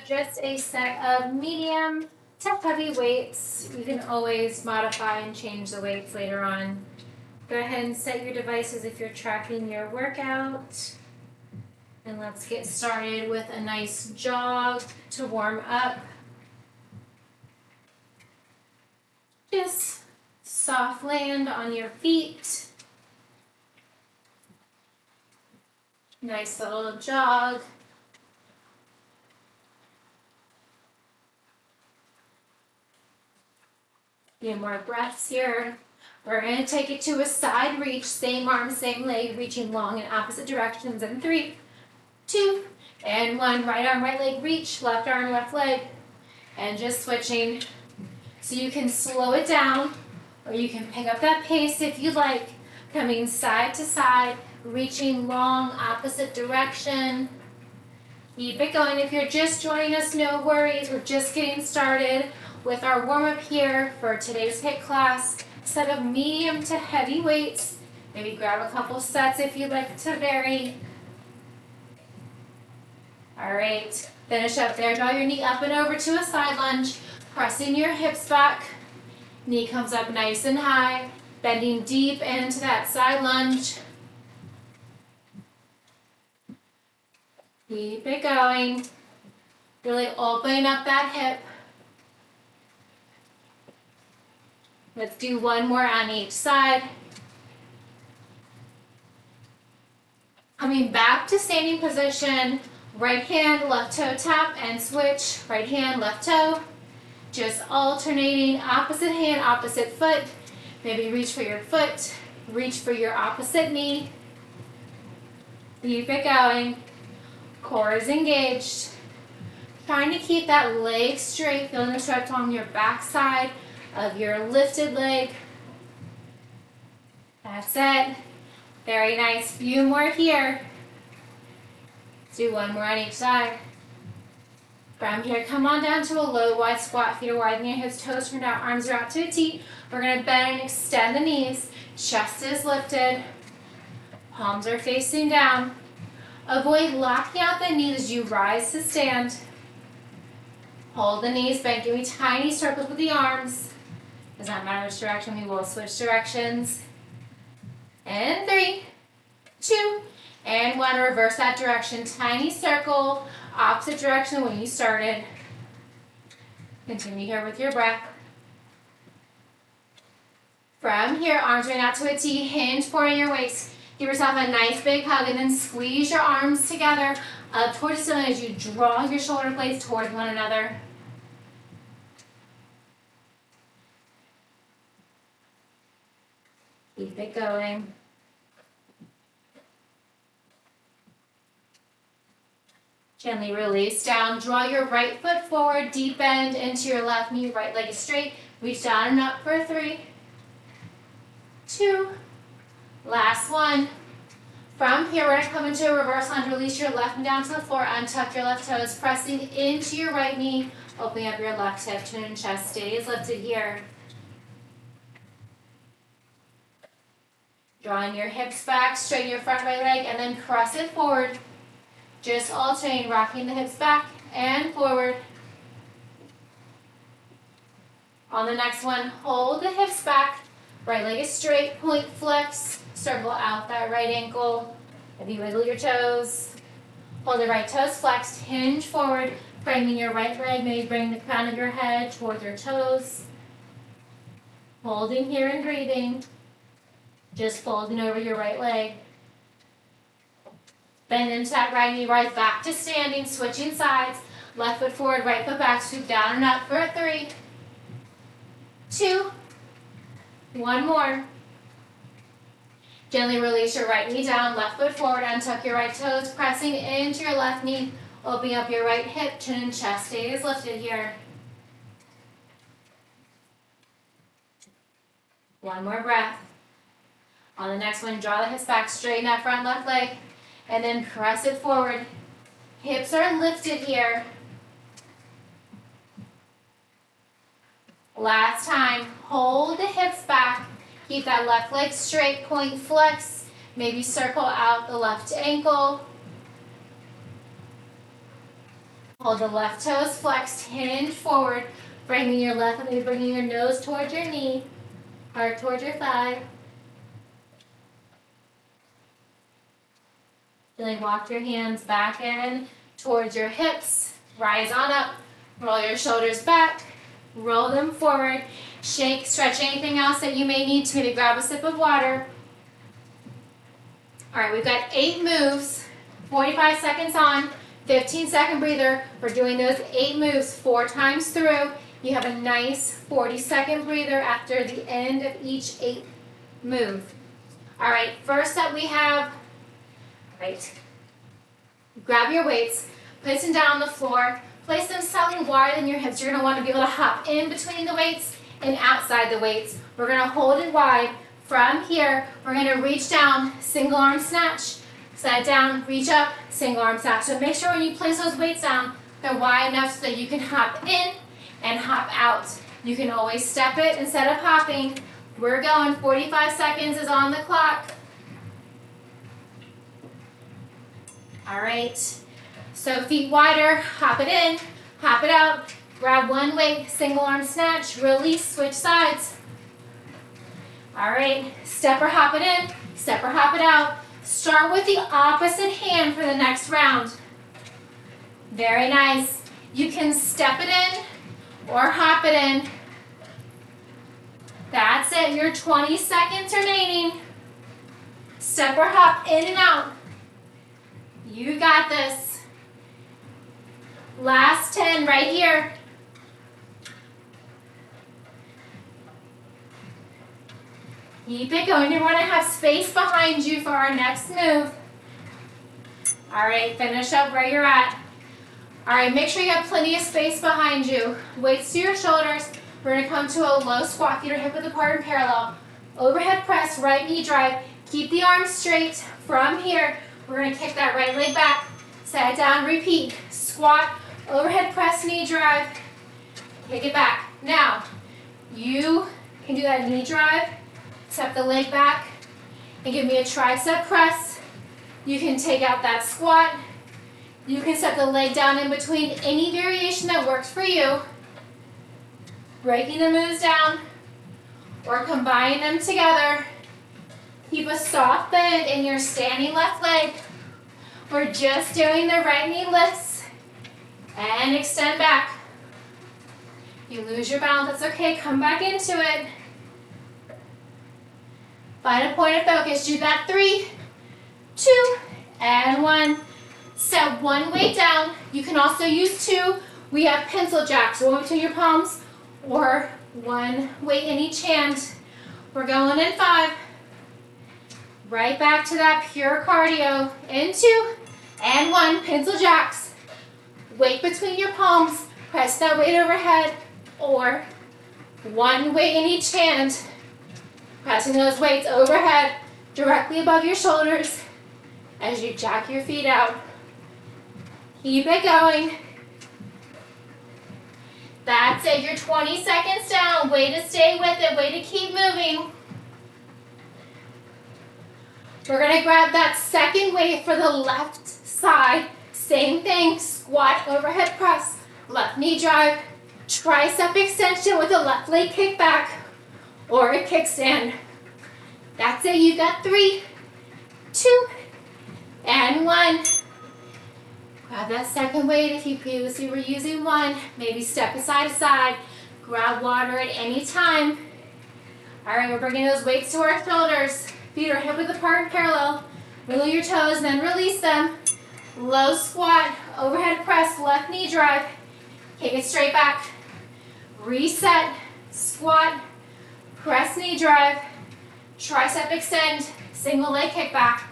just a set of medium to heavy weights. You can always modify and change the weights later on. Go ahead and set your devices if you're tracking your workout. And let's get started with a nice jog to warm up. Just soft land on your feet. Nice little jog. Few more breaths here. We're going to take it to a side reach, same arm, same leg, reaching long in opposite directions in 3, 2, and 1. Right arm, right leg, reach, left arm, left leg, and just switching. So you can slow it down, or you can pick up that pace if you like, coming side to side, reaching long, opposite direction. Keep it going. If you're just joining us, no worries. We're just getting started with our warm-up here for today's HIIT class. Set of medium to heavy weights. Maybe grab a couple sets if you'd like to vary. All right, finish up there. Draw your knee up and over to a side lunge, pressing your hips back. Knee comes up nice and high, bending deep into that side lunge. Keep it going. Really opening up that hip. Let's do one more on each side. Coming back to standing position, right hand, left toe tap and switch. Right hand, left toe. Just alternating opposite hand, opposite foot. Maybe reach for your foot, reach for your opposite knee. Keep it going. Core is engaged. Trying to keep that leg straight, feeling the stretch on your back side of your lifted leg. That's it. Very nice. Few more here. Let's do one more on each side. From here, come on down to a low wide squat. Feet are wide, your hips, toes turned out, arms are out to a T. We're going to bend and extend the knees. Chest is lifted. Palms are facing down. Avoid locking out the knees as you rise to stand. Hold the knees bent. Give me tiny circles with the arms. Does not matter which direction, we will switch directions. And 3, 2, and 1. Reverse that direction. Tiny circle, opposite direction when you started. Continue here with your breath. From here, arms right out to a T. Hinge forward your waist. Give yourself a nice big hug and then squeeze your arms together up towards the ceiling as you draw your shoulder blades towards one another. Keep it going. Gently release down. Draw your right foot forward, deep bend into your left knee. Right leg is straight. Reach down and up for 3, 2, last one. From here, we're going to come into a reverse lunge. Release your left knee down to the floor. Untuck your left toes, pressing into your right knee. Opening up your left hip, chin and chest stays lifted here. Drawing your hips back, straighten your front right leg, and then press it forward. Just alternating, rocking the hips back and forward. On the next one, hold the hips back. Right leg is straight, point flex. Circle out that right ankle. If you wiggle your toes, hold the right toes flexed, hinge forward, framing your right leg. Maybe bring the crown of your head towards your toes. Holding here and breathing. Just folding over your right leg. Bend into that right knee, right back to standing, switching sides. Left foot forward, right foot back, scoop down and up for 3, 2, 1 more. Gently release your right knee down, left foot forward, untuck your right toes, pressing into your left knee, opening up your right hip, chin and chest stays lifted here. One more breath. On the next one, draw the hips back, straighten that front left leg, and then press it forward. Hips are lifted here. Last time, hold the hips back. Keep that left leg straight, point flex. Maybe circle out the left ankle. Hold the left toes flexed, hinge forward, bringing your bringing your nose towards your knee, heart towards your thigh. Then walk your hands back in towards your hips, rise on up, roll your shoulders back, roll them forward, shake, stretch anything else that you may need to, maybe grab a sip of water. All right, we've got 8 moves, 45 seconds on, 15-second breather. We're doing those 8 moves 4 times through. You have a nice 40-second breather after the end of each 8 move. All right, first up we have, right, grab your weights, place them down on the floor, place them slightly wider than your hips. You're gonna wanna be able to hop in between the weights and outside the weights. We're gonna hold it wide. From here, we're gonna reach down, single arm snatch, set down, reach up, single arm snatch. So make sure when you place those weights down, they're wide enough so that you can hop in and hop out. You can always step it instead of hopping. We're going, 45 seconds is on the clock. All right, so feet wider, hop it in, hop it out, grab one weight, single arm snatch, release, switch sides. All right, step or hop it in, step or hop it out. Start with the opposite hand for the next round. Very nice. You can step it in or hop it in. That's it, your 20 seconds remaining. Step or hop in and out. You got this. Last 10 right here. Keep it going. You're going to have space behind you for our next move. All right, finish up where you're at. All right, make sure you have plenty of space behind you. Weights to your shoulders. We're going to come to a low squat, feet are hip width apart and parallel. Overhead press, right knee drive. Keep the arms straight. From here, we're going to kick that right leg back. Set it down, repeat. Squat, overhead press, knee drive. Kick it back. Now, you can do that knee drive. Step the leg back and give me a tricep press. You can take out that squat. You can set the leg down in between, any variation that works for you. Breaking the moves down or combine them together. Keep a soft bend in your standing left leg. We're just doing the right knee lifts and extend back. You lose your balance, that's okay, come back into it. Find a point of focus. You got 3, 2, and 1. Set one weight down. You can also use 2. We have pencil jacks, one between your palms or one weight in each hand. We're going in 5. Right back to that pure cardio. In 2 and 1. Pencil jacks. Weight between your palms. Press that weight overhead or one weight in each hand. Pressing those weights overhead, directly above your shoulders as you jack your feet out. Keep it going. That's it, you're 20 seconds down. Way to stay with it, way to keep moving. We're gonna grab that second weight for the left side. Same thing, squat, overhead press, left knee drive, tricep extension with a left leg kick back. Or a kickstand. That's it, you got 3, 2, and 1. Grab that second weight if you previously were using 1. Maybe step aside to side. Grab water at any time. All right, we're bringing those weights to our shoulders. Feet are hip width apart and parallel. Wiggle your toes, then release them. Low squat, overhead press, left knee drive. Kick it straight back. Reset, squat, press knee drive, tricep extend, single leg kick back.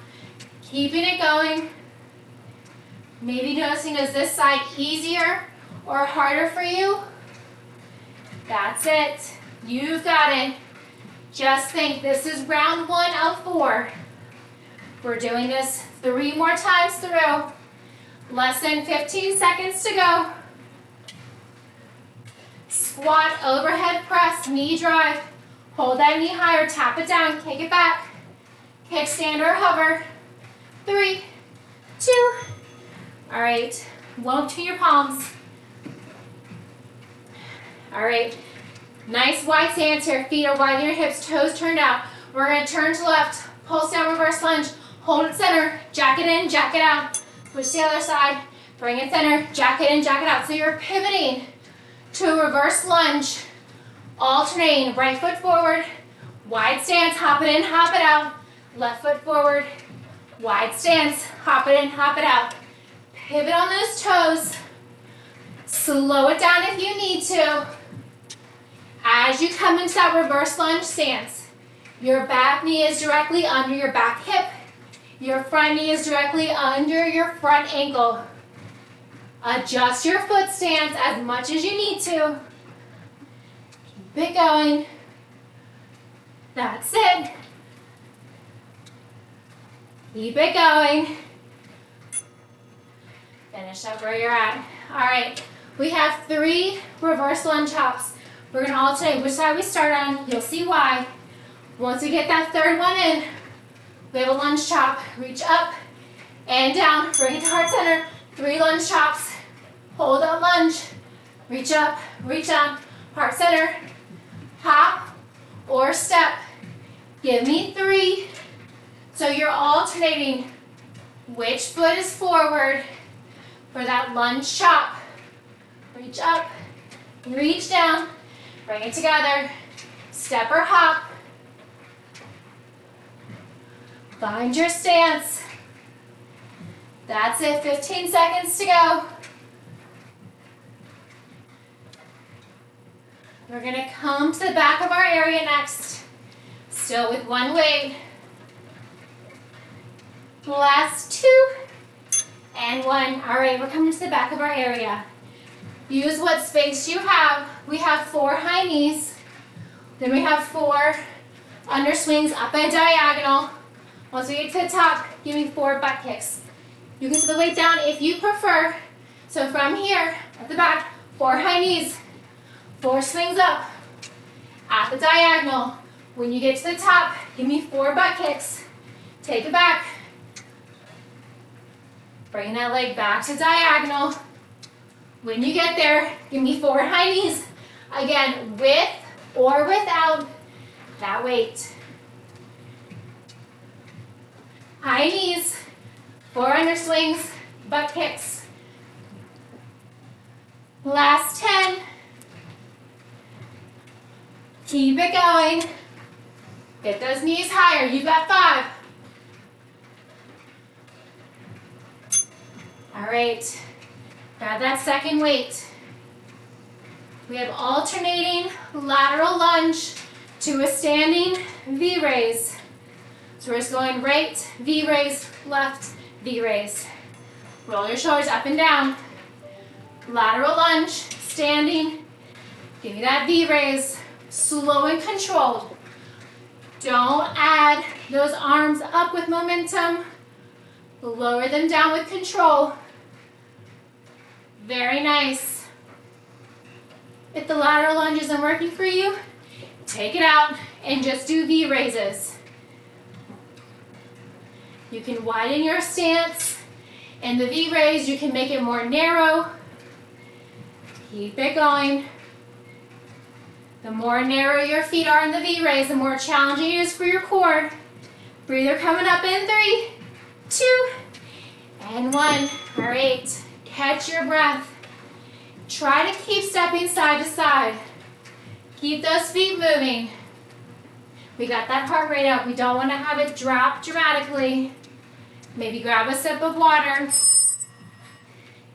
Keeping it going. Maybe noticing, is this side easier or harder for you? That's it. You've got it. Just think, this is round 1 of 4. We're doing this 3 more times through. Less than 15 seconds to go. Squat, overhead press, knee drive. Hold that knee higher, tap it down, kick it back. Kickstand or hover. 3, 2. All right, Low to your palms. All right. Nice wide stance here. Feet are wide in your hips, toes turned out. We're going to turn to left, pulse down, reverse lunge, hold it center, jack it in, jack it out. Switch to the other side, bring it center, jack it in, jack it out. So you're pivoting to a reverse lunge, alternating right foot forward, wide stance, hop it in, hop it out. Left foot forward, wide stance, hop it in, hop it out. Pivot on those toes. Slow it down if you need to. As you come into that reverse lunge stance, your back knee is directly under your back hip. Your front knee is directly under your front ankle. Adjust your foot stance as much as you need to. Keep it going. That's it. Keep it going. Finish up where you're at. All right, we have 3 reverse lunge hops. We're going to alternate which side we start on. You'll see why. Once we get that third one in, we have a lunge chop. Reach up and down. Bring it to heart center. 3 lunge chops. Hold that lunge. Reach up, reach down. Heart center. Hop or step. Give me 3. So you're alternating which foot is forward for that lunge chop. Reach up, reach down. Bring it together. Step or hop. Find your stance. That's it. 15 seconds to go. We're going to come to the back of our area next. Still with one weight. Last 2 and 1. All right, we're coming to the back of our area. Use what space you have. We have 4 high knees. Then we have 4 under swings up and diagonal. Once we get to the top, give me 4 butt kicks. You can set the weight down if you prefer. So from here, at the back, 4 high knees, 4 swings up, at the diagonal. When you get to the top, give me 4 butt kicks. Take it back. Bring that leg back to diagonal. When you get there, give me 4 high knees. Again, with or without that weight. High knees, 4 under swings, butt kicks. Last 10. Keep it going. Get those knees higher. You've got 5. All right. Grab that second weight. We have alternating lateral lunge to a standing V-raise. So we're just going right, V-raise, left, V-raise. Roll your shoulders up and down. Lateral lunge, standing. Give me that V-raise. Slow and controlled. Don't add those arms up with momentum. Lower them down with control. Very nice. If the lateral lunge isn't working for you, take it out and just do V-raises. You can widen your stance. In the V-raise, you can make it more narrow. Keep it going. The more narrow your feet are in the V-raise, the more challenging it is for your core. Breather coming up in 3, 2, and 1. All right, catch your breath. Try to keep stepping side to side. Keep those feet moving. We got that heart rate up. We don't want to have it drop dramatically. Maybe grab a sip of water.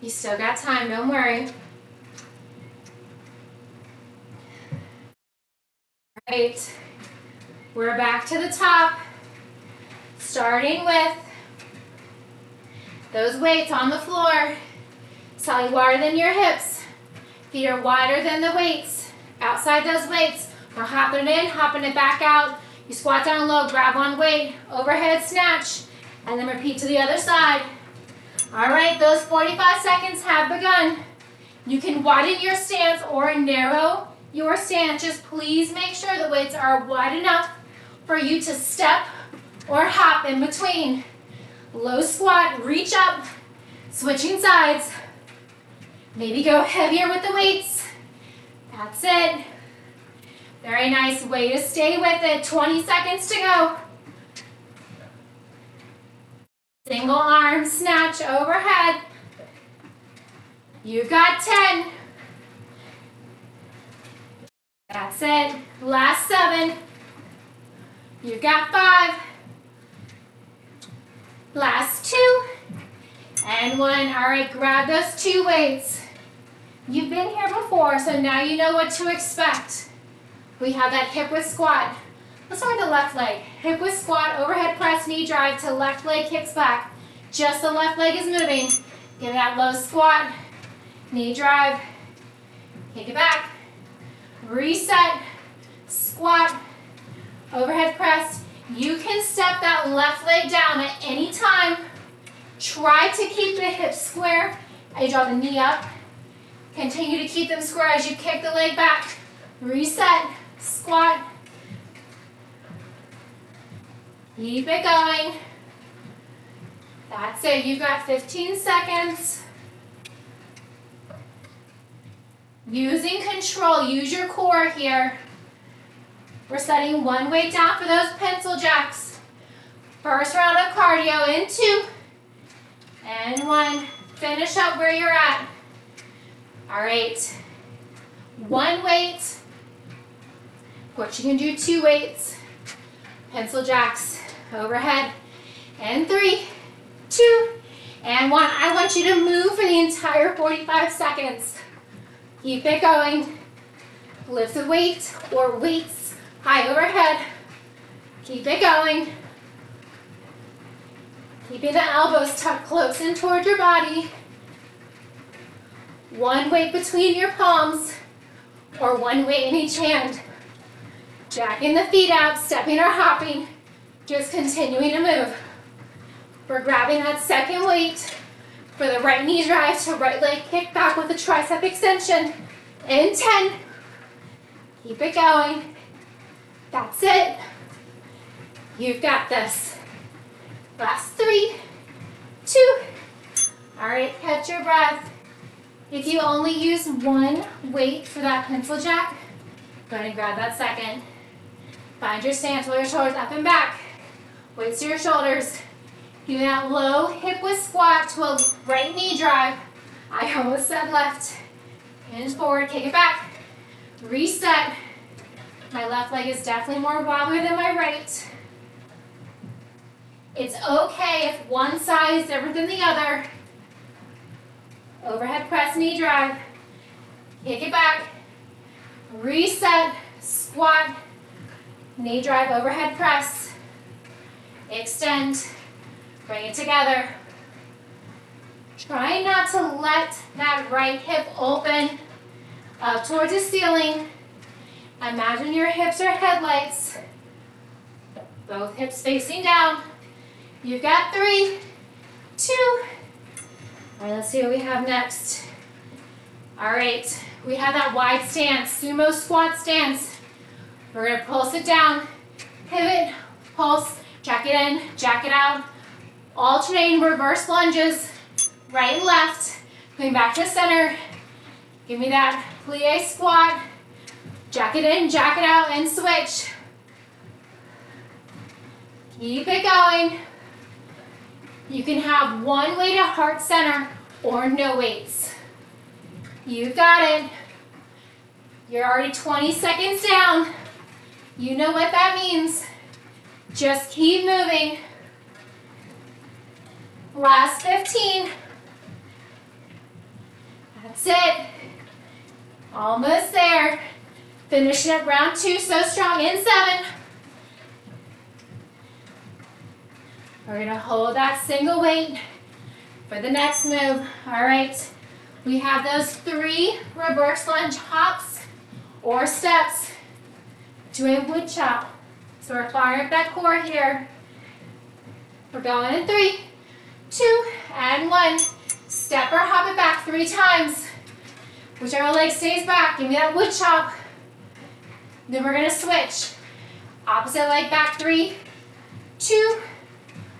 You still got time, don't worry. All right, we're back to the top. Starting with those weights on the floor. Slightly wider than your hips. Feet are wider than the weights. Outside those weights, we're hopping it in, hopping it back out. You squat down low, grab one weight, overhead snatch, and then repeat to the other side. All right, those 45 seconds have begun. You can widen your stance or narrow your stance. Just please make sure the weights are wide enough for you to step or hop in between. Low squat, reach up, switching sides. Maybe go heavier with the weights. That's it. Very nice. Way to stay with it. 20 seconds to go. Single arm snatch overhead. You've got 10. That's it. Last 7. You've got 5. Last 2. And 1. All right, grab those 2 weights. You've been here before, so now you know what to expect. We have that hip width squat. Let's start with the left leg. Hip width squat, overhead press, knee drive to left leg kicks back. Just the left leg is moving. Give that low squat, knee drive, kick it back. Reset, squat, overhead press. You can step that left leg down at any time. Try to keep the hips square as you draw the knee up. Continue to keep them square as you kick the leg back. Reset, squat. Keep it going. That's it. You've got 15 seconds. Using control, use your core here. We're setting 1 weight down for those pencil jacks. First round of cardio in 2 and 1. Finish up where you're at. All right. 1 weight. Of course, you can do 2 weights. Pencil jacks overhead. And 3, 2, and 1. I want you to move for the entire 45 seconds. Keep it going. Lift the weight or weights high overhead. Keep it going. Keeping the elbows tucked close in toward your body. 1 weight between your palms or 1 weight in each hand. Jacking the feet out, stepping or hopping, just continuing to move. We're grabbing that second weight for the right knee drive to right leg kick back with a tricep extension. In 10. Keep it going. That's it. You've got this. Last 3, 2. All right, catch your breath. If you only use 1 weight for that pencil jack, go ahead and grab that second. Find your stance, roll your shoulders up and back. Weights to your shoulders. Do that low hip width squat to a right knee drive. I almost said left. Hinge forward, kick it back. Reset. My left leg is definitely more wobbly than my right. It's okay if one side is different than the other. Overhead press, knee drive. Kick it back. Reset, squat, knee drive, overhead press. Extend. Bring it together. Try not to let that right hip open up towards the ceiling. Imagine your hips are headlights. Both hips facing down. You've got 3, 2. All right, let's see what we have next. All right, we have that wide stance, sumo squat stance. We're gonna pulse it down, pivot, pulse, jack it in, jack it out. Alternating reverse lunges, right and left. Coming back to center. Give me that plie squat. Jack it in, jack it out, and switch. Keep it going. You can have 1 weight at heart center or no weights. You've got it. You're already 20 seconds down. You know what that means. Just keep moving. Last 15. That's it. Almost there. Finishing up round 2, so strong in 7. We're gonna hold that single weight for the next move. All right, we have those 3 reverse lunge hops or steps to a wood chop. So we're firing up that core here. We're going in 3, 2, and 1. Step or hop it back 3 times. Whichever leg stays back, give me that wood chop. Then we're gonna switch. Opposite leg back, 3, 2.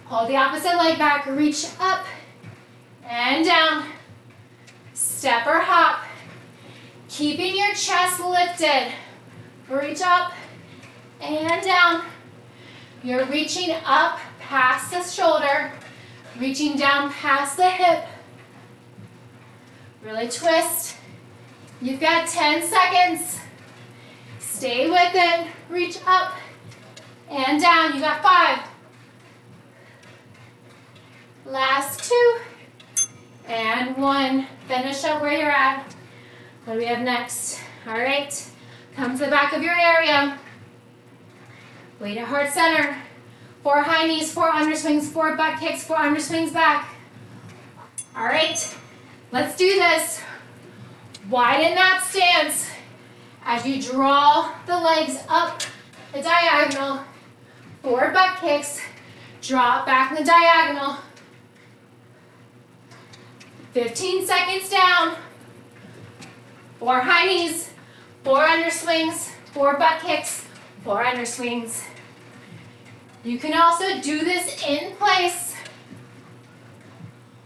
Hold the opposite leg back, reach up and down. step or hop. Keeping your chest lifted. Reach up and down. You're reaching up past the shoulder, reaching down past the hip. Really twist. You've got 10 seconds. Stay with it. Reach up and down. You got 5. Last 2. And 1. Finish up where you're at. What do we have next? All right. Come to the back of your area. Weight at heart center. 4 high knees, 4 underswings, 4 butt kicks, 4 underswings back. All right. Let's do this. Widen that stance as you draw the legs up the diagonal. 4 butt kicks. Draw it back in the diagonal. 15 seconds down. 4 high knees, 4 underswings, 4 butt kicks, 4 underswings. You can also do this in place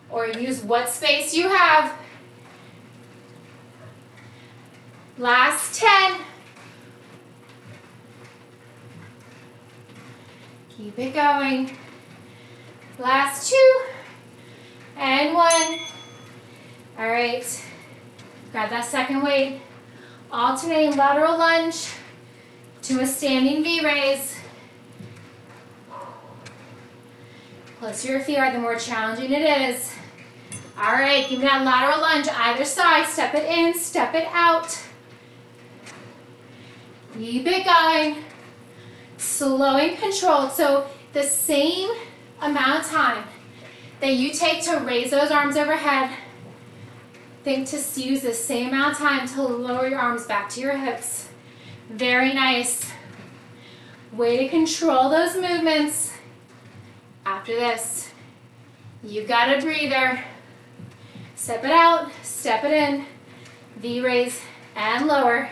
or use what space you have. Last 10. Keep it going. Last 2 and 1. All right. Grab that second weight. Alternating lateral lunge to a standing V-raise. Closer your feet are, the more challenging it is. All right, give me that lateral lunge either side. Step it in, step it out. Keep it going. Slow and controlled. So the same amount of time that you take to raise those arms overhead, think to use the same amount of time to lower your arms back to your hips. Very nice. Way to control those movements. After this, you've got a breather. Step it out, step it in, V-raise and lower.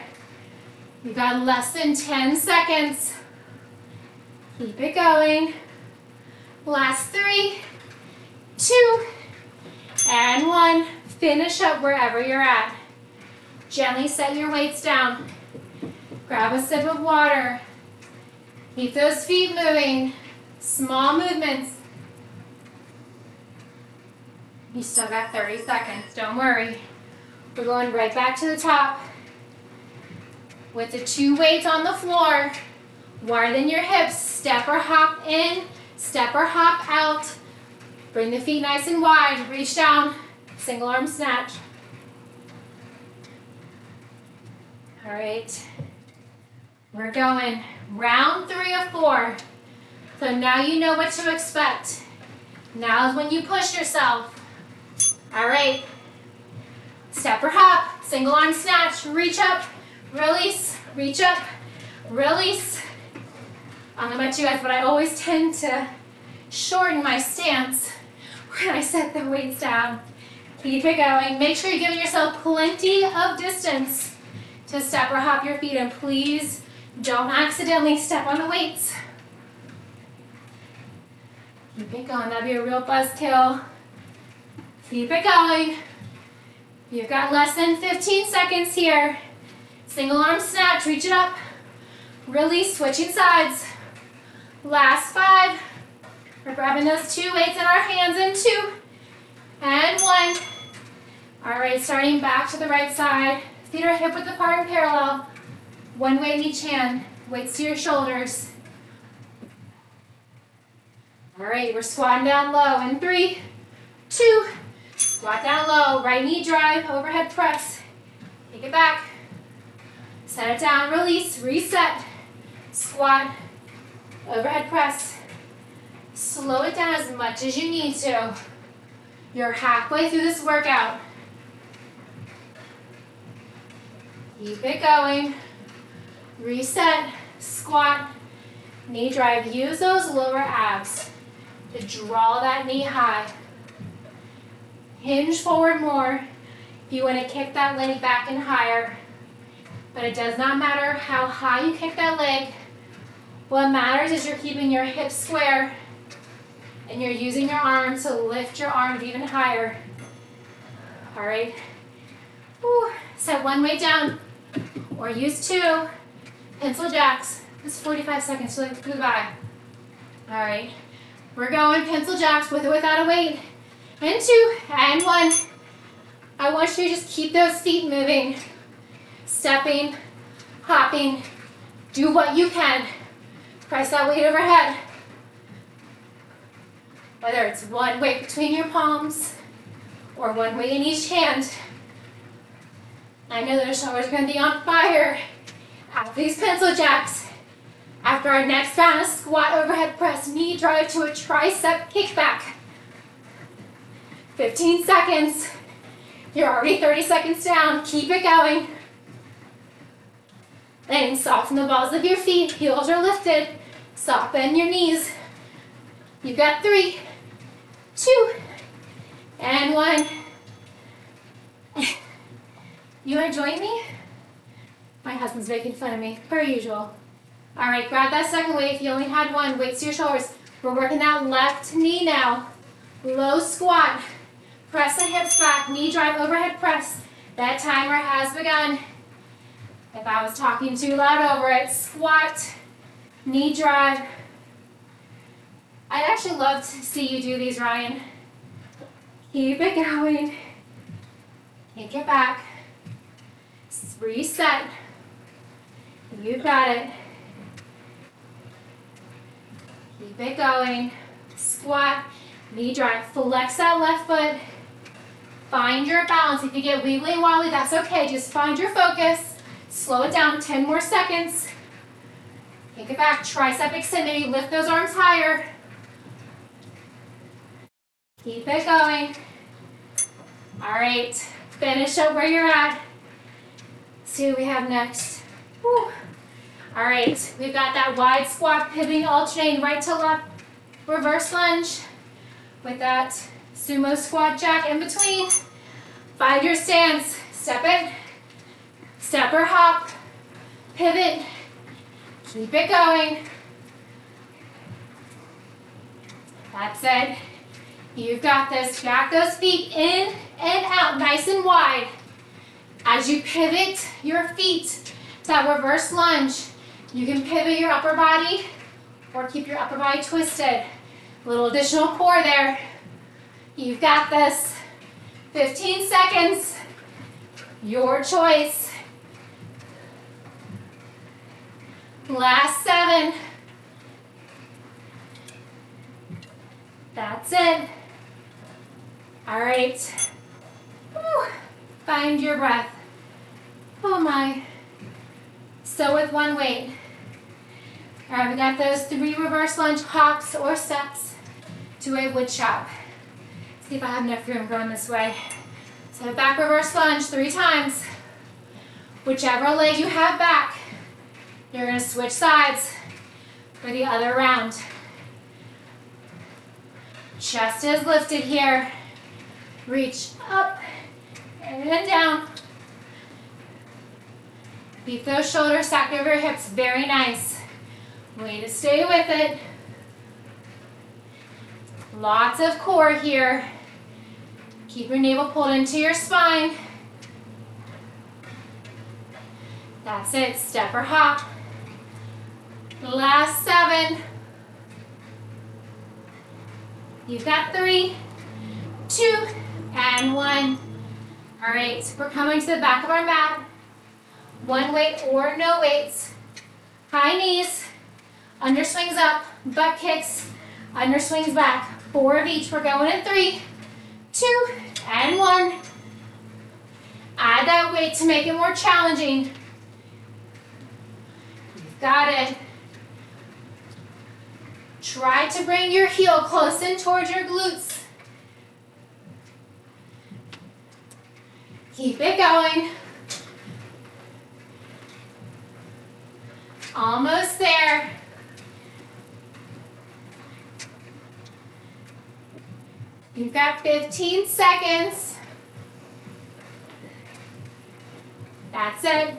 You've got less than 10 seconds. Keep it going. Last 3, 2, and 1. Finish up wherever you're at. Gently set your weights down. Grab a sip of water. Keep those feet moving. Small movements. You still got 30 seconds. Don't worry. We're going right back to the top. With the 2 weights on the floor, widen your hips. Step or hop in, step or hop out. Bring the feet nice and wide. Reach down. Single arm snatch. All right. We're going round 3 of 4. So now you know what to expect. Now is when you push yourself. All right. Step or hop, single arm snatch, reach up, release, reach up, release. I don't know about you guys, but I always tend to shorten my stance when I set the weights down. Keep it going. Make sure you're giving yourself plenty of distance to step or hop your feet, and please don't accidentally step on the weights. Keep it going. That'd be a real buzzkill. Keep it going. You've got less than 15 seconds here. Single arm snatch. Reach it up. Release. Switching sides. Last 5. We're grabbing those 2 weights in our hands in 2 and 1. All right, starting back to the right side. Feet are hip width apart and parallel. 1 weight in each hand. Weights to your shoulders. All right, we're squatting down low in 3, 2. Squat down low. Right knee drive, overhead press. Take it back. Set it down, release, reset. Squat, overhead press. Slow it down as much as you need to. You're halfway through this workout. Keep it going. Reset, squat, knee drive. Use those lower abs to draw that knee high. Hinge forward more if you want to kick that leg back and higher. But it does not matter how high you kick that leg. What matters is you're keeping your hips square and you're using your arms to lift your arms even higher. All right, Set one weight down or use two. Pencil jacks. It's 45 seconds, so goodbye. All right, we're going pencil jacks with or without a weight. And two, and one. I want you to just keep those feet moving. Stepping, hopping, do what you can. Press that weight overhead. Whether it's one weight between your palms or one weight in each hand. I know those shoulders are going to be on fire after these pencil jacks. After our next round of squat overhead press, knee drive to a tricep kickback. 15 seconds. You're already 30 seconds down. Keep it going. Then soften the balls of your feet. Heels are lifted. Soften your knees. You've got 3, 2, and 1. You want to join me? My husband's making fun of me, per usual. All right, grab that second weight. If you only had one, weights to your shoulders. We're working that left knee now. Low squat. Press the hips back. Knee drive overhead press. That timer has begun. If I was talking too loud over it, squat, knee drive. I'd actually love to see you do these, Ryan. Keep it going. Take it back. Reset. You got it. Keep it going. Squat, knee drive. Flex that left foot. Find your balance. If you get wiggly and wobbly, that's okay. Just find your focus. Slow it down. 10 more seconds. Take it back. Tricep extend. Maybe lift those arms higher. Keep it going. All right. Finish up where you're at. See what we have next. Whew. All right, we've got that wide squat, pivoting, alternating right to left, reverse lunge with that sumo squat jack in between. Find your stance, step it, step or hop, pivot, keep it going. That's it. You've got this. Back those feet in and out, nice and wide. As you pivot your feet to that reverse lunge, you can pivot your upper body or keep your upper body twisted. A little additional core there. You've got this. 15 seconds. Your choice. Last 7. That's it. All right. Woo. Find your breath. Oh my. So with one weight. All right, we got those 3 reverse lunge hops or steps to a wood chop. See if I have enough room going this way. So back reverse lunge 3 times. Whichever leg you have back, you're gonna switch sides for the other round. Chest is lifted here. Reach up and down. Keep those shoulders stacked over your hips. Very nice. Way to stay with it. Lots of core here. Keep your navel pulled into your spine. That's it. Step or hop. Last 7. You've got 3, 2, and 1. All right, we're coming to the back of our mat. One weight or no weights. High knees, under swings up, butt kicks, under swings back. 4 of each. We're going in 3, 2, and 1. Add that weight to make it more challenging. You've got it. Try to bring your heel close in towards your glutes. Keep it going. Almost there. You've got 15 seconds. That's it.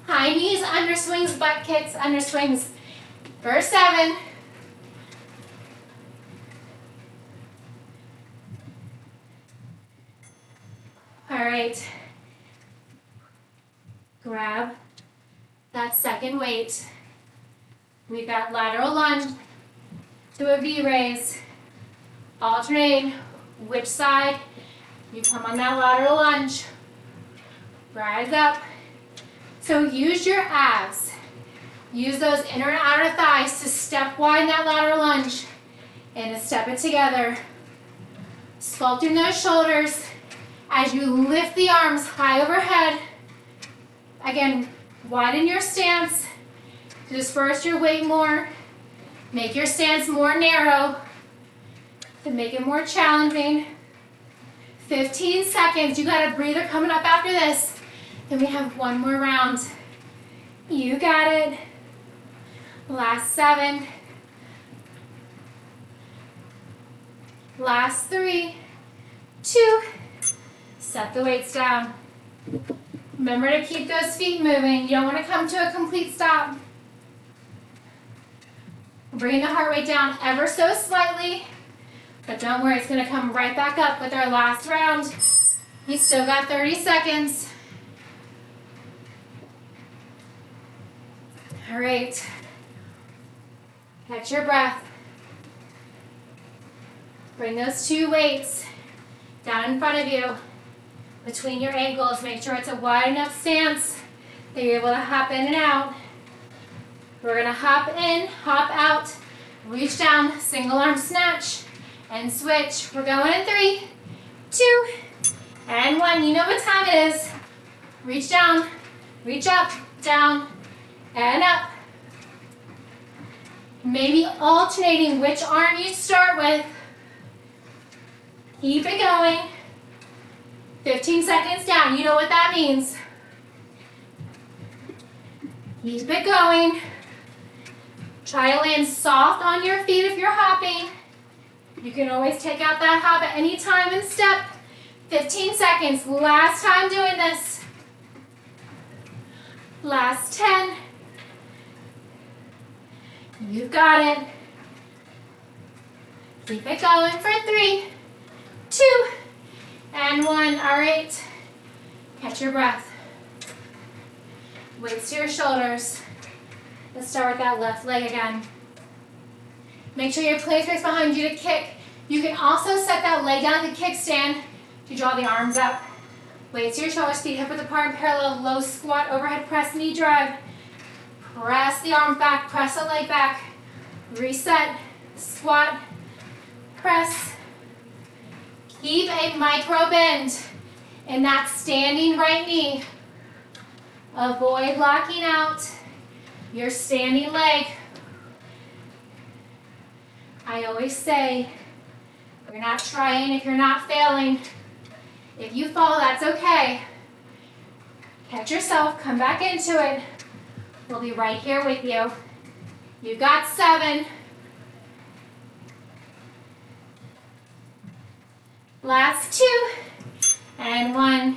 High knees, under swings, butt kicks, under swings. For 7. All right. Grab that second weight. We've got lateral lunge to a V raise. Alternate which side you come on that lateral lunge. Rise up. So use your abs. Use those inner and outer thighs to step wide in that lateral lunge and to step it together. Sculpting those shoulders as you lift the arms high overhead. Again, widen your stance. Disperse your weight more. Make your stance more narrow to make it more challenging. 15 seconds. You got a breather coming up after this. Then we have one more round. You got it. Last 7. Last 3, 2. Set the weights down. Remember to keep those feet moving. You don't want to come to a complete stop. Bring the heart rate down ever so slightly, but don't worry, it's going to come right back up with our last round. You still got 30 seconds. All right. Catch your breath. Bring those 2 weights down in front of you, between your ankles. Make sure it's a wide enough stance that you're able to hop in and out. We're gonna hop in, hop out, reach down, single arm snatch, and switch. We're going in 3, 2, and 1. You know what time it is. Reach down, reach up, down, and up. Maybe alternating which arm you start with. Keep it going. 15 seconds down, you know what that means. Keep it going. Try to land soft on your feet if you're hopping. You can always take out that hop at any time and step. 15 seconds, last time doing this. Last 10. You've got it. Keep it going for 3, 2, and 1. All right. Catch your breath. Weights to your shoulders. Let's start with that left leg again. Make sure your plate is behind you to kick. You can also set that leg down to kickstand to draw the arms up. Weights to your shoulders, feet hip width apart and parallel. Low squat, overhead press, knee drive. Press the arms back, press the leg back. Reset, squat, press. Keep a micro bend in that standing right knee. Avoid locking out your standing leg. I always say, you're not trying if you're not failing. If you fall, that's okay. Catch yourself, come back into it. We'll be right here with you. You've got 7. Last 2, and 1.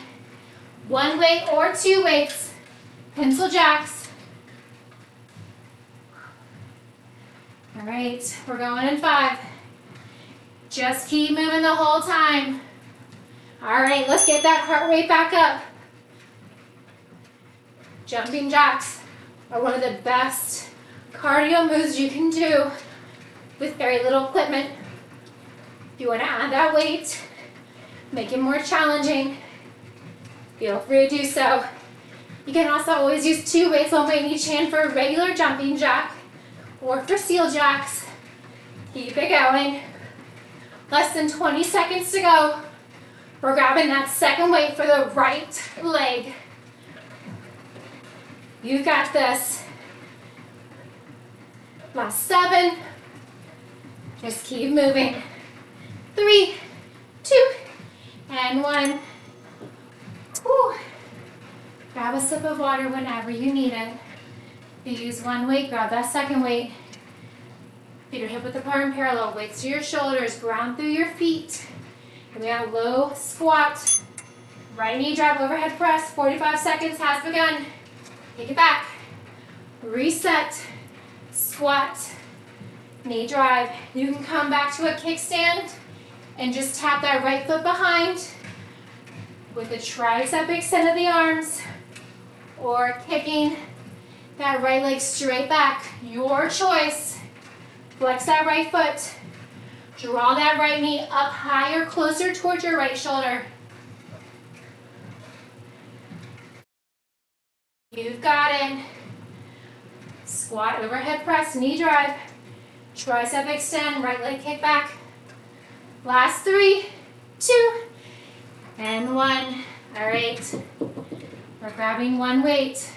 1 weight or 2 weights. Pencil jacks. All right, we're going in 5. Just keep moving the whole time. All right, let's get that heart rate back up. Jumping jacks are one of the best cardio moves you can do with very little equipment. If you want to add that weight, make it more challenging, feel free to do so. You can also always use 2 weights, 1 weight in each hand for a regular jumping jack or for seal jacks. Keep it going. Less than 20 seconds to go. We're grabbing that second weight for the right leg. You got this. Last 7. Just keep moving. 3, 2, and 1. Whew. Grab a sip of water whenever you need it. If you use 1 weight, grab that second weight. Feet are hip width apart and parallel. Weights to your shoulders. Ground through your feet. And we have a low squat. Right knee drive, overhead press. 45 seconds has begun. Take it back. Reset. Squat. Knee drive. You can come back to a kickstand and just tap that right foot behind with the tricep extend of the arms. or kicking that right leg straight back. Your choice. Flex that right foot. Draw that right knee up higher, closer towards your right shoulder. You've got it. Squat, overhead press, knee drive. Tricep extend, right leg kick back. Last 3, 2, and 1. All right. We're grabbing one weight.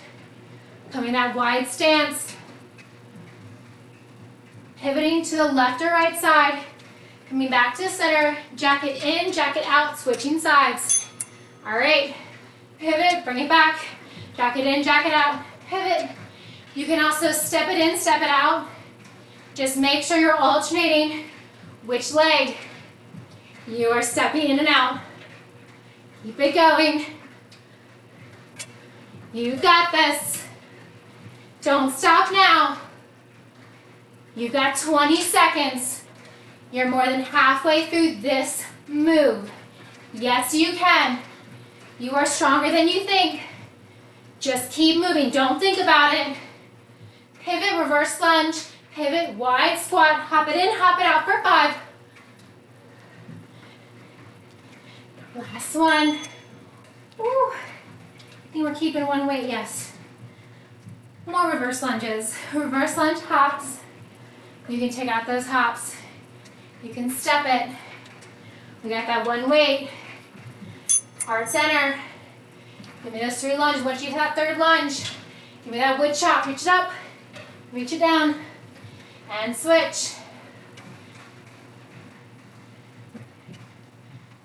Coming that wide stance. Pivoting to the left or right side. Coming back to the center. Jacket in, jacket out, switching sides. All right. Pivot, bring it back. Jacket in, jacket out. Pivot. You can also step it in, step it out. Just make sure you're alternating which leg you are stepping in and out. Keep it going. You got this. Don't stop now. You've got 20 seconds. You're more than halfway through this move. Yes, you can. You are stronger than you think. Just keep moving. Don't think about it. Pivot, reverse lunge. Pivot, wide squat. Hop it in, hop it out for 5. Last one. Ooh. I think we're keeping one weight, yes. More reverse lunges. Reverse lunge hops. You can take out those hops. You can step it. We got that one weight. Heart center. Give me those 3 lunges. Once you hit that 3rd lunge, give me that wood chop. Reach it up, reach it down, and switch.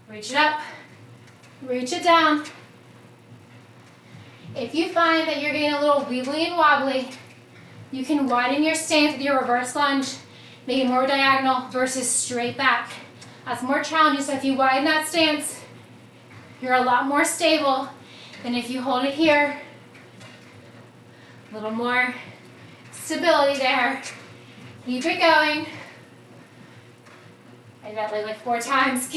Reach it up, reach it down. If you find that you're getting a little wibbly and wobbly, you can widen your stance with your reverse lunge, make it more diagonal versus straight back. That's more challenging, so if you widen that stance, you're a lot more stable than if you hold it here. A little more stability there. Keep it going. I did that like 4 times.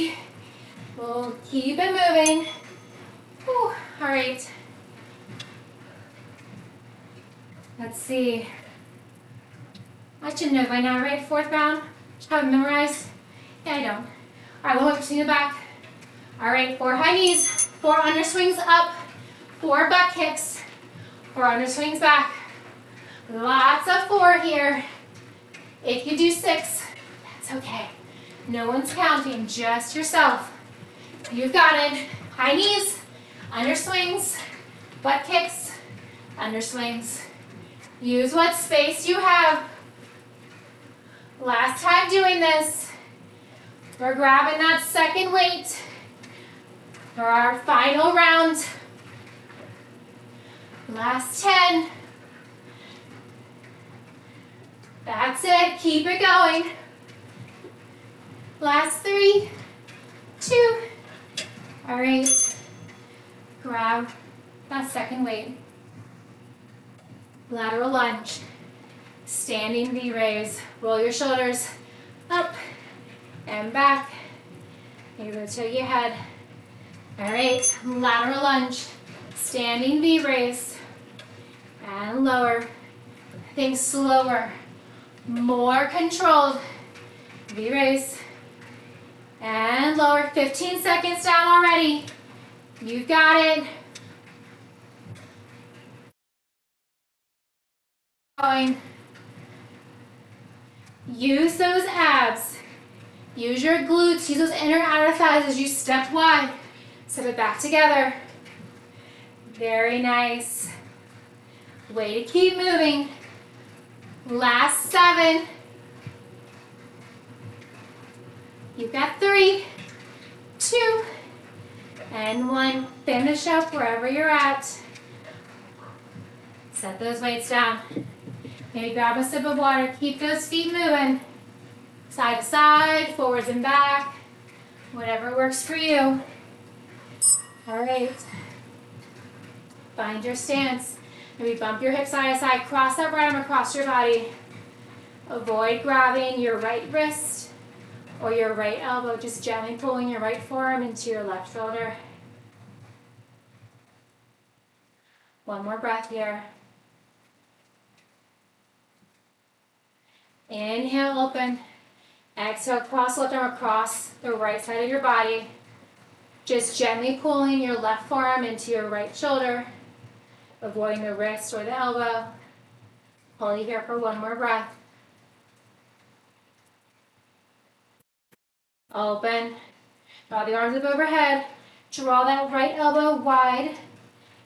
We'll keep it moving. Whew. All right. Let's see. I should know by now, right? 4th round. Should have it memorized. Yeah, I don't. All right, one more between the back. All right, 4 high knees, 4 underswings up, 4 butt kicks, 4 underswings back. Lots of 4 here. If you do 6, that's okay. No one's counting, just yourself. You've got it. High knees, underswings, butt kicks, underswings. Use what space you have. Last time doing this, we're grabbing that 2nd weight for our final round. Last 10. That's it. Keep it going. Last 3, 2. All right. Grab that 2nd weight. Lateral lunge. Standing V raise. Roll your shoulders up and back. Maybe rotate your head. All right. Lateral lunge. Standing V raise. And lower. Think slower. More controlled. V raise. And lower. 15 seconds down already. You've got it. Going. Use those abs. Use your glutes. Use those inner and outer thighs as you step wide. Step it back together. Very nice. Way to keep moving. Last 7. You've got 3, 2, and 1. Finish up wherever you're at. Set those weights down. Maybe grab a sip of water. Keep those feet moving. Side to side, forwards and back. Whatever works for you. All right. Find your stance. Maybe bump your hips side to side. Cross that right arm across your body. Avoid grabbing your right wrist or your right elbow. Just gently pulling your right forearm into your left shoulder. One more breath here. Inhale, open. Exhale, cross left arm across the right side of your body. Just gently pulling your left forearm into your right shoulder, avoiding the wrist or the elbow. Hold here for one more breath. Open. Draw the arms up overhead. Draw that right elbow wide.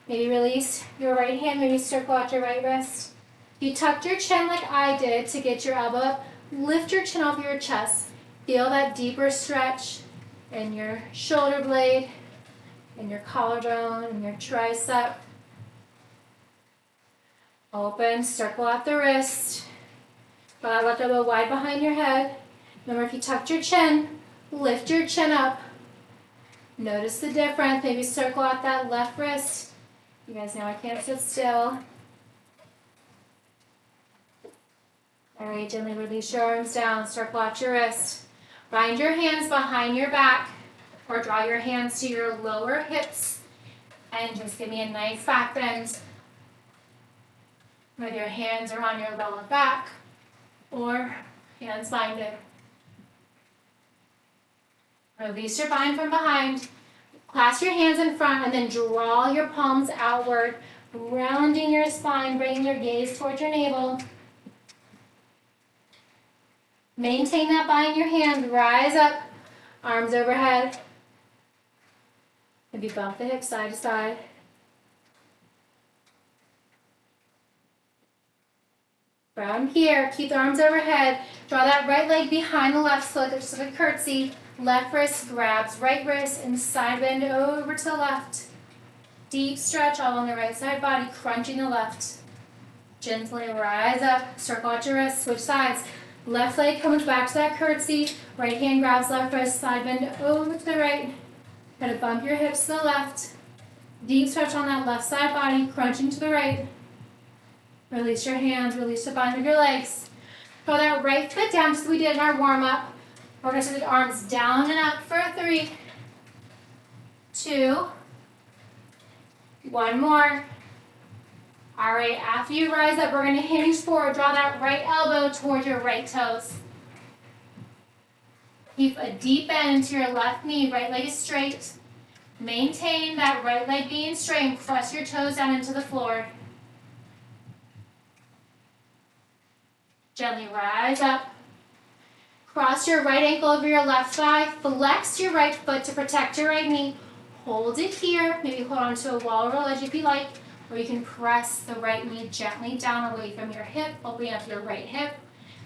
Maybe release your right hand, maybe circle out your right wrist. You tucked your chin like I did to get your elbow up. Lift your chin off your chest. Feel that deeper stretch in your shoulder blade, in your collarbone, in your tricep. Open, circle out the wrist. Draw that left elbow wide behind your head. Remember, if you tucked your chin, lift your chin up. Notice the difference. Maybe circle out that left wrist. You guys know I can't sit still. All right, gently release your arms down. Circle out your wrist. Bind your hands behind your back or draw your hands to your lower hips and just give me a nice back bend. Whether your hands are on your lower back or hands binded. Release your bind from behind. Clasp your hands in front and then draw your palms outward, rounding your spine, bringing your gaze towards your navel. Maintain that bind in your hands. Rise up, arms overhead. Maybe bump the hips side to side. From here, keep the arms overhead. Draw that right leg behind the left foot, just like a curtsy. Left wrist grabs right wrist and side bend over to the left. Deep stretch all on the right side body, crunching the left. Gently rise up, circle out your wrist, switch sides. Left leg comes back to that curtsy. Right hand grabs left wrist, side bend over to the right. Kind of bump your hips to the left. Deep stretch on that left side body, crunching to the right. Release your hands, release the bind of your legs. Throw that right foot down just as we did in our warm-up. We're going to send the arms down and up for 3, 2, 1 more. All right, after you rise up, we're going to hinge forward. Draw that right elbow towards your right toes. Keep a deep bend into your left knee. Right leg is straight. Maintain that right leg being straight. Press your toes down into the floor. Gently rise up. Cross your right ankle over your left thigh. Flex your right foot to protect your right knee. Hold it here. Maybe hold onto a wall or a ledge if you like. Or you can press the right knee gently down away from your hip, opening up your right hip.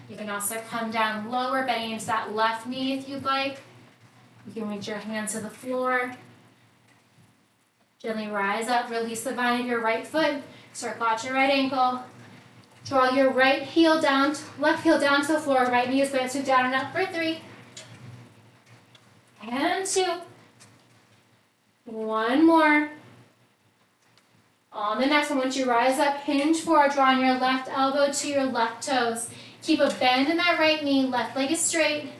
You can also come down lower, bending into that left knee if you'd like. You can reach your hands to the floor. Gently rise up, release the bind of your right foot. Circle out your right ankle. Draw your right heel down, left heel down to the floor. Right knee is bent, so down and up for 3. And 2. 1 more. On the next one, once you rise up, hinge forward, drawing your left elbow to your left toes. Keep a bend in that right knee, left leg is straight.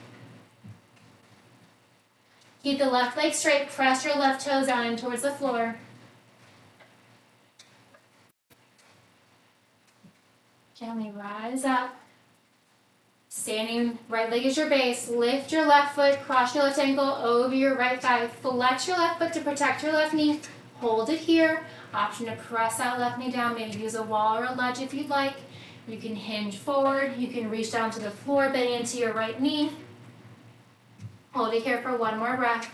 Keep the left leg straight, press your left toes down and towards the floor. Gently rise up. Standing, right leg is your base. Lift your left foot, cross your left ankle over your right thigh. Flex your left foot to protect your left knee. Hold it here. Option to press that left knee down. Maybe use a wall or a ledge if you'd like. You can hinge forward. You can reach down to the floor, bending into your right knee. Hold it here for 1 more breath.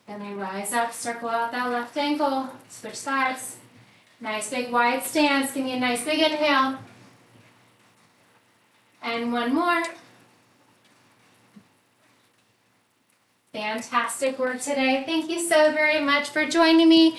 And then rise up, circle out that left ankle. Switch sides. Nice big wide stance. Give me a nice big inhale. And 1 more. Fantastic work today. Thank you so very much for joining me.